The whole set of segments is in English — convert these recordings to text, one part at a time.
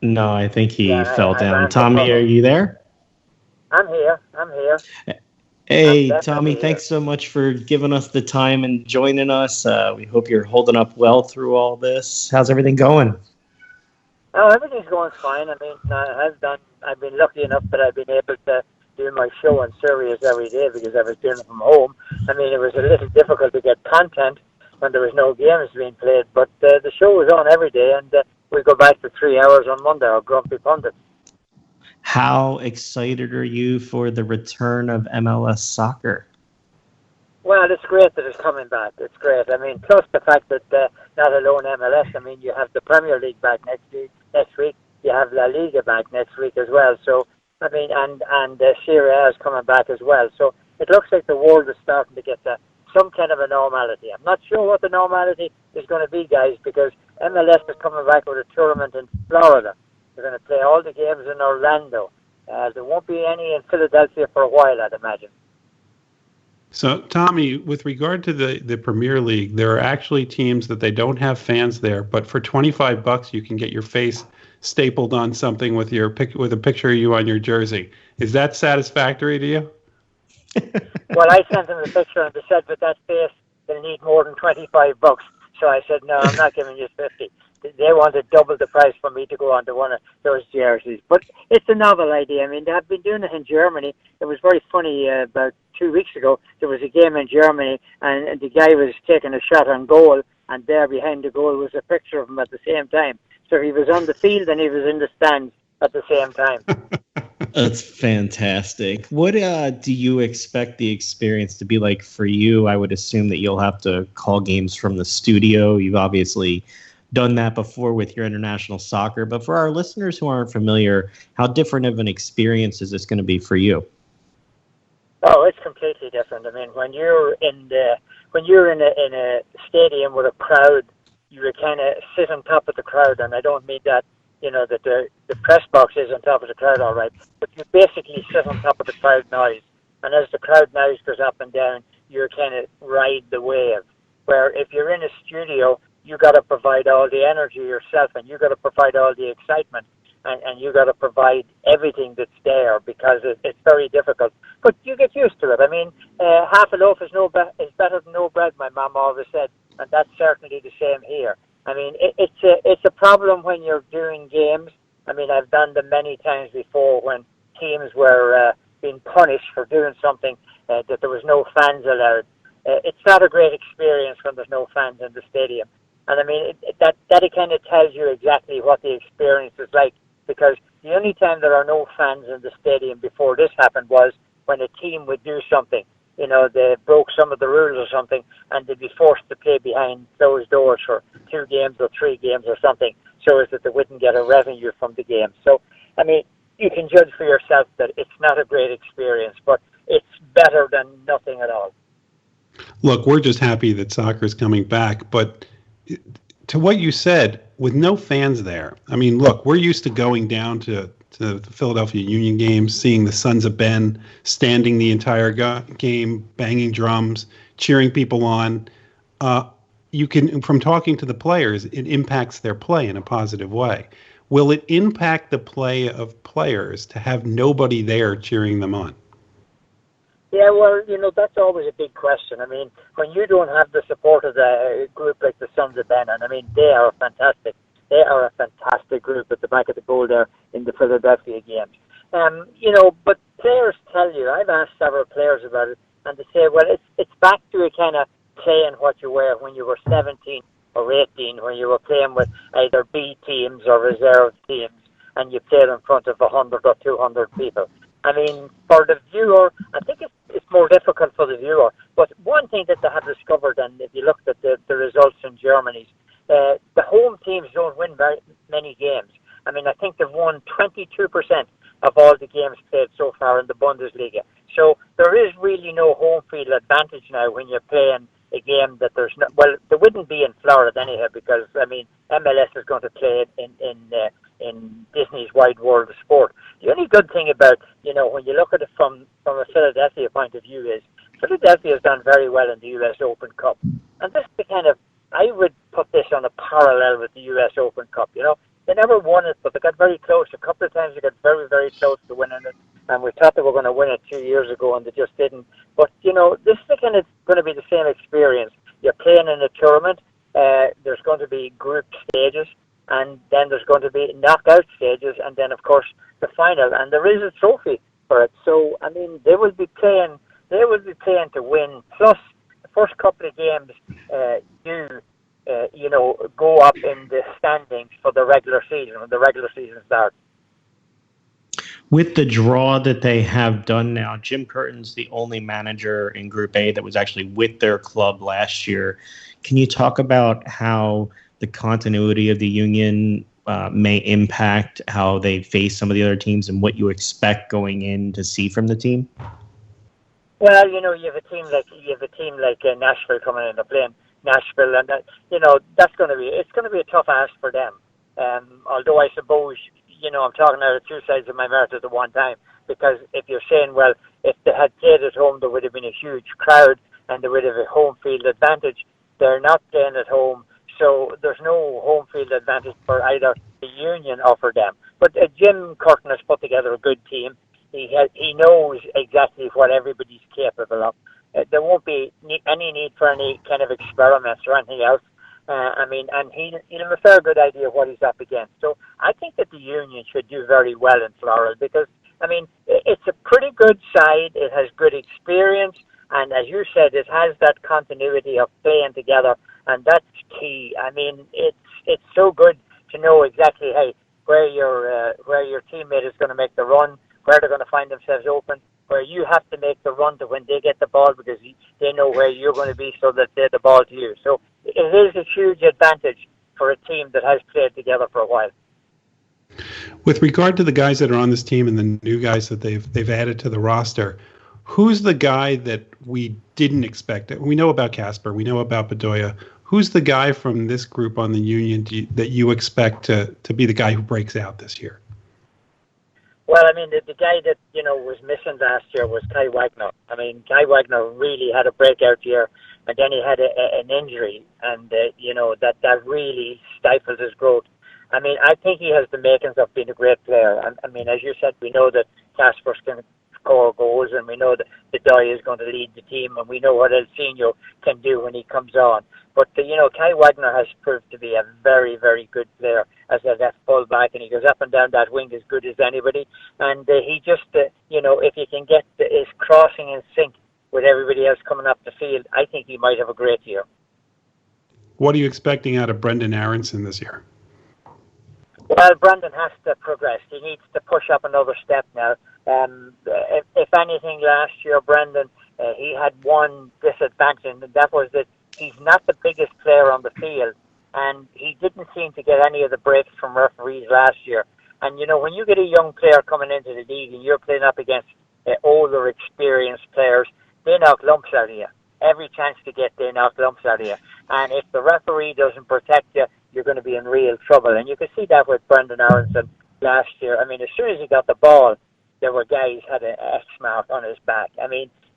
No, I think he Yeah, fell I've down. answered Tommy, are Paul. you there? I'm here. I'm here. I'm Hey, Tommy, definitely here. thanks so much for giving us the time and joining us. We hope you're holding up well through all this. How's everything going? Oh, everything's going fine. I mean, I've been lucky enough that I've been able to do my show on Sirius every day because I was doing it from home. I mean, it was a little difficult to get content when there was no games being played, but the show was on every day, and we go back to 3 hours on Monday, or Grumpy Pundit. How excited are you for the return of MLS soccer? Well, it's great that it's coming back. It's great. I mean, plus the fact that not alone MLS. I mean, you have the Premier League back next week. Next week, you have La Liga back next week as well. So, I mean, and Serie A is coming back as well. So it looks like the world is starting to get to some kind of a normality. I'm not sure what the normality is going to be, guys, because MLS is coming back with a tournament in Florida. They're going to play all the games in Orlando. There won't be any in Philadelphia for a while, I'd imagine. So, Tommy, with regard to the Premier League, there are actually teams that they don't have fans there, but for $25 you can get your face stapled on something with with a picture of you on your jersey. Is that satisfactory to you? Well, I sent them the picture and they said, with that face, they'll need more than $25. So I said, no, I'm not giving you 50. They wanted double the price for me to go onto one of those jerseys. But it's a novel idea. I mean, they have been doing it in Germany. It was very funny. About 2 weeks ago, there was a game in Germany, and the guy was taking a shot on goal, and there behind the goal was a picture of him at the same time. So he was on the field and he was in the stands at the same time. That's fantastic. What do you expect the experience to be like for you? I would assume that you'll have to call games from the studio. You've obviously done that before with your international soccer, but for our listeners who aren't familiar, how different of an experience is this going to be for you? Oh, it's completely different. I mean, when you're in a stadium with a crowd, you kind of sit on top of the crowd, and I don't mean that that the press box is on top of the crowd, all right, but you basically sit on top of the crowd noise, and as the crowd noise goes up and down, you kind of ride the wave. Where if you're in a studio, you got to provide all the energy yourself, and you got to provide all the excitement, and you got to provide everything that's there because it's very difficult. But you get used to it. I mean, half a loaf is better than no bread. My mom always said, and that's certainly the same here. I mean, it's a problem when you're doing games. I mean, I've done them many times before when teams were being punished for doing something that there was no fans allowed. It's not a great experience when there's no fans in the stadium. And I mean, that it kind of tells you exactly what the experience is like, because the only time there are no fans in the stadium before this happened was when a team would do something. They broke some of the rules or something, and they'd be forced to play behind closed doors for 2 games or 3 games or something, so as that they wouldn't get a revenue from the game. So, I mean, you can judge for yourself that it's not a great experience, but it's better than nothing at all. Look, we're just happy that soccer is coming back, but to what you said, with no fans there, I mean, look, we're used to going down to the Philadelphia Union games, seeing the Sons of Ben standing the entire game, banging drums, cheering people on. You can, from talking to the players, it impacts their play in a positive way. Will it impact the play of players to have nobody there cheering them on? Yeah, well, that's always a big question. I mean, when you don't have the support of a group like the Sons of Ben, and I mean, they are fantastic. They are a fantastic group at the back of the goal there in the Philadelphia games. But players tell you, I've asked several players about it, and they say, well, it's back to a kind of playing what you were when you were 17 or 18, when you were playing with either B teams or reserve teams, and you played in front of 100 or 200 people. I mean, for the viewer, I think it's more difficult for the viewer. But one thing that they have discovered, and if you looked at the results in Germany, the home teams don't win very many games. I mean, I think they've won 22% of all the games played so far in the Bundesliga. So there is really no home field advantage now when you're playing a game that there's no. Well, there wouldn't be in Florida anyhow, because I mean, MLS is going to play it in Disney's Wide World of Sport. The only good thing about when you look at it from a Philadelphia point of view is Philadelphia has done very well in the U.S. Open Cup, and this is the kind of, I would put this on a parallel with the U.S. Open Cup. They never won it, but they got very close. A couple of times they got very, very close to winning it. And we thought they were going to win it 2 years ago, and they just didn't. But, this is going to be the same experience. You're playing in a tournament. There's going to be group stages, and then there's going to be knockout stages, and then, of course, the final. And there is a trophy for it. So, I mean, they will be playing to win. Plus, the first couple of games go up in the standings for the regular season when the regular season starts. With the draw that they have done now, Jim Curtin's the only manager in Group A that was actually with their club last year. Can you talk about how the continuity of the Union may impact how they face some of the other teams and what you expect going in to see from the team? Well, you have a team like Nashville coming in. They're playing Nashville, and that's going to be a tough ask for them. Although I suppose, I'm talking out of two sides of my mouth at the one time, because if you're saying, well, if they had played at home, there would have been a huge crowd and they would have a home field advantage. They're not playing at home, so there's no home field advantage for either the Union or for them. But Jim Curtin has put together a good team. He knows exactly what everybody's capable of. There won't be any need for any kind of experiments or anything else. And he'll have a fair good idea of what he's up against. So I think that the Union should do very well in Floral because, it's a pretty good side. It has good experience. And as you said, it has that continuity of playing together. And that's key. It's so good to know exactly, where your teammate is going to make the run, where they're going to find themselves open, where you have to make the run to when they get the ball because they know where you're going to be so that they have the ball to you. So it is a huge advantage for a team that has played together for a while. With regard to the guys that are on this team and the new guys that they've added to the roster, who's the guy that we didn't expect? We know about Casper. We know about Bedoya. Who's the guy from this group on the Union that you expect to be the guy who breaks out this year? Well, the guy that, was missing last year was Kai Wagner. Kai Wagner really had a breakout year, and then he had an injury, and, that really stifled his growth. I think he has the makings of being a great player. As you said, we know that Casper can score goals, and we know that Bedoya is going to lead the team, and we know what El Senior can do when he comes on. But, Kai Wagner has proved to be a very, very good player as a left full-back, and he goes up and down that wing as good as anybody. And he just, if he can get his crossing in sync with everybody else coming up the field, I think he might have a great year. What are you expecting out of Brendan Aronson this year? Well, Brendan has to progress. He needs to push up another step now. If anything, last year, Brendan, he had one disadvantage, and that was that he's not the biggest player on the field, and he didn't seem to get any of the breaks from referees last year. And, when you get a young player coming into the league and you're playing up against older, experienced players, they knock lumps out of you. Every chance to get, they knock lumps out of you. And if the referee doesn't protect you, you're going to be in real trouble. And you can see that with Brendan Aronson last year. As soon as he got the ball, there were guys had an X mark on his back.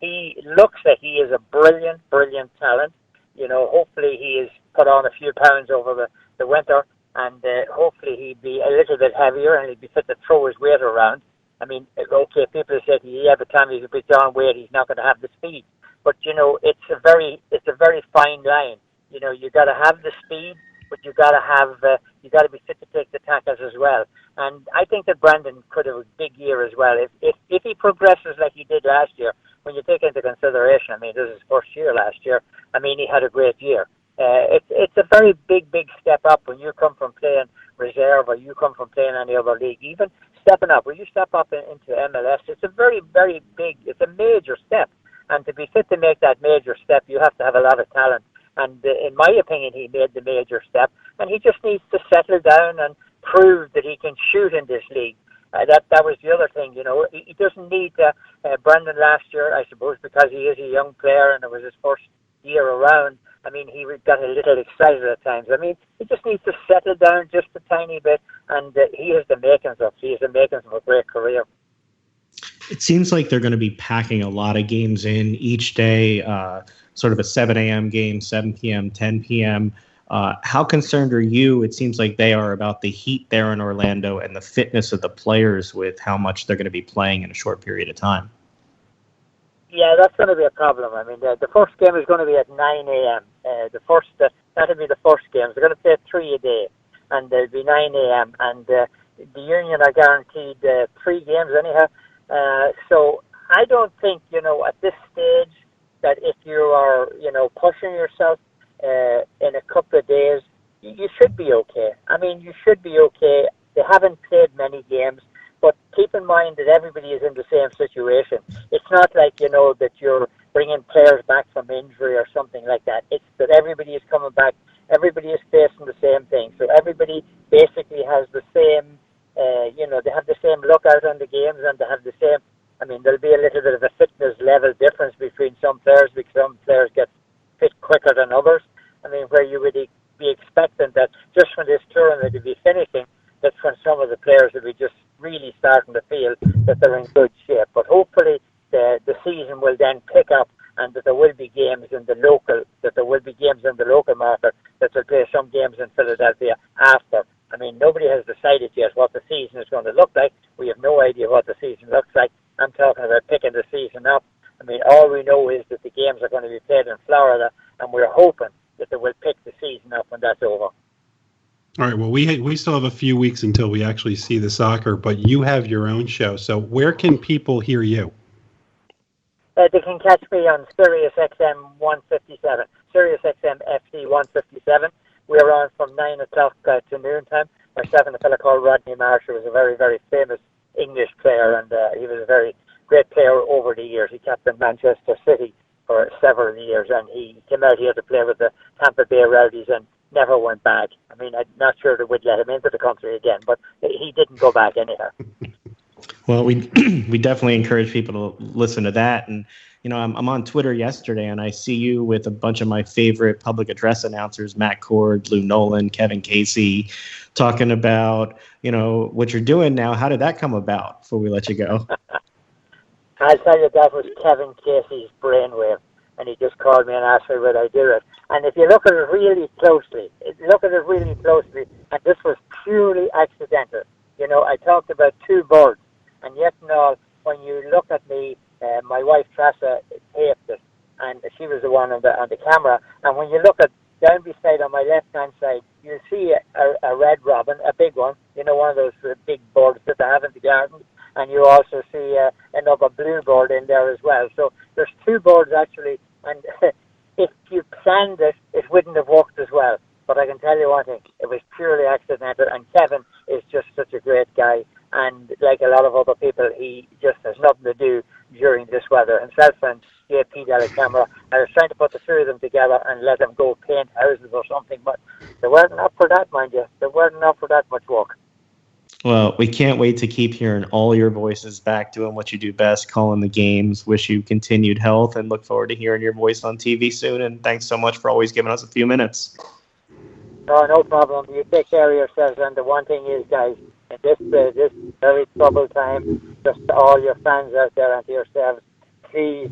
He looks like he is a brilliant, brilliant talent. Hopefully he has put on a few pounds over the winter, and hopefully he'd be a little bit heavier and he'd be fit to throw his weight around. Okay, people have said, yeah, but Tommy, if he puts on weight, he's not going to have the speed. But, it's a very fine line. You got to have the speed, but you got to be fit to take the tackles as well. And I think that Brandon could have a big year as well. If he progresses like he did last year, when you take into consideration, this is his first year last year, he had a great year. It's a very big step up when you come from playing reserve or you come from playing any other league. Even stepping up, when you step up into MLS, it's a very, very big, it's a major step. And to be fit to make that major step, you have to have a lot of talent. And in my opinion, he made the major step. And he just needs to settle down and prove that he can shoot in this league. That was the other thing, He doesn't need Brendan last year, I suppose, because he is a young player and it was his first year around. He got a little excited at times. He just needs to settle down just a tiny bit, and he has the makings of a great career. It seems like they're going to be packing a lot of games in each day, sort of a 7 a.m. game, 7 p.m., 10 p.m. How concerned are you? It seems like they are about the heat there in Orlando and the fitness of the players with how much they're going to be playing in a short period of time. Yeah, that's going to be a problem. I mean, the first game is going to be at 9 a.m. That'll be the first game. They're going to play 3 a day, and there'll be 9 a.m. And the Union are guaranteed 3 games anyhow. So I don't think, at this stage that if you are, pushing yourself in a couple of days, you should be okay. I mean, you should be okay. They haven't played many games. But keep in mind that everybody is in the same situation. It's not like, that you're bringing players back from injury or something like that. It's that everybody is coming back. Everybody is facing the same thing. So everybody basically has the same, they have the same lookout on the games, and they have the same, there'll be a little bit of a fitness level difference between some players, because some players get fit quicker than others. Where you would be expecting that just when this tournament will be finishing, that's when some of the players will be just really starting to feel that they're in good shape. But hopefully the season will then pick up, and that there will be games in the local market, that they'll play some games in Philadelphia after. Nobody has decided yet what the season is going to look like. We have no idea what the season looks like. I'm talking about picking the season up. All we know is that the games are going to be played in Florida, and we're hoping that they will pick the season up when that's over. All right, well, we still have a few weeks until we actually see the soccer, but you have your own show. So where can people hear you? They can catch me on Sirius XM 157, Sirius XM FC 157. We're on from 9 o'clock to noon time. Myself and a fellow called Rodney Marsh, who was a very, very famous English player, and he was a very great player over the years. He captained Manchester City for several years, and he came out here to play with the Tampa Bay Rowdies and never went back. I'm not sure they would let him into the country again, but he didn't go back anyhow. Well, we definitely encourage people to listen to that. And, I'm on Twitter yesterday, and I see you with a bunch of my favorite public address announcers, Matt Cord, Lou Nolan, Kevin Casey, talking about, what you're doing now. How did that come about before we let you go? I'll tell you, that was Kevin Casey's brainwave. And he just called me and asked me would I do it. And if you look at it really closely, and this was purely accidental. I talked about 2 birds, and yet now when you look at me, my wife Tressa taped it, and she was the one on the camera. And when you look at down beside on my left-hand side, you'll see a red robin, a big one, one of those big birds that they have in the garden. And you also see another bluebird in there as well. So there's 2 birds actually, and if you planned it, it wouldn't have worked as well. But I can tell you one thing, it was purely accidental, and Kevin is just such a great guy, and like a lot of other people, he just has nothing to do during this weather. Himself and JP Delacamera, I was trying to put the 3 of them together and let them go paint houses or something, but they weren't up for that, mind you. They weren't up for that much work. Well, we can't wait to keep hearing all your voices back doing what you do best, calling the games. Wish you continued health and look forward to hearing your voice on TV soon. And thanks so much for always giving us a few minutes. Oh, no problem. You take care of yourselves. And the one thing is, guys, in this very troubled time, just to all your fans out there and to yourselves, please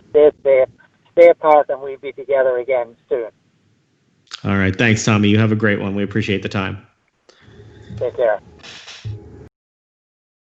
stay safe, stay apart, and we'll be together again soon. All right. Thanks, Tommy. You have a great one. We appreciate the time. Take care.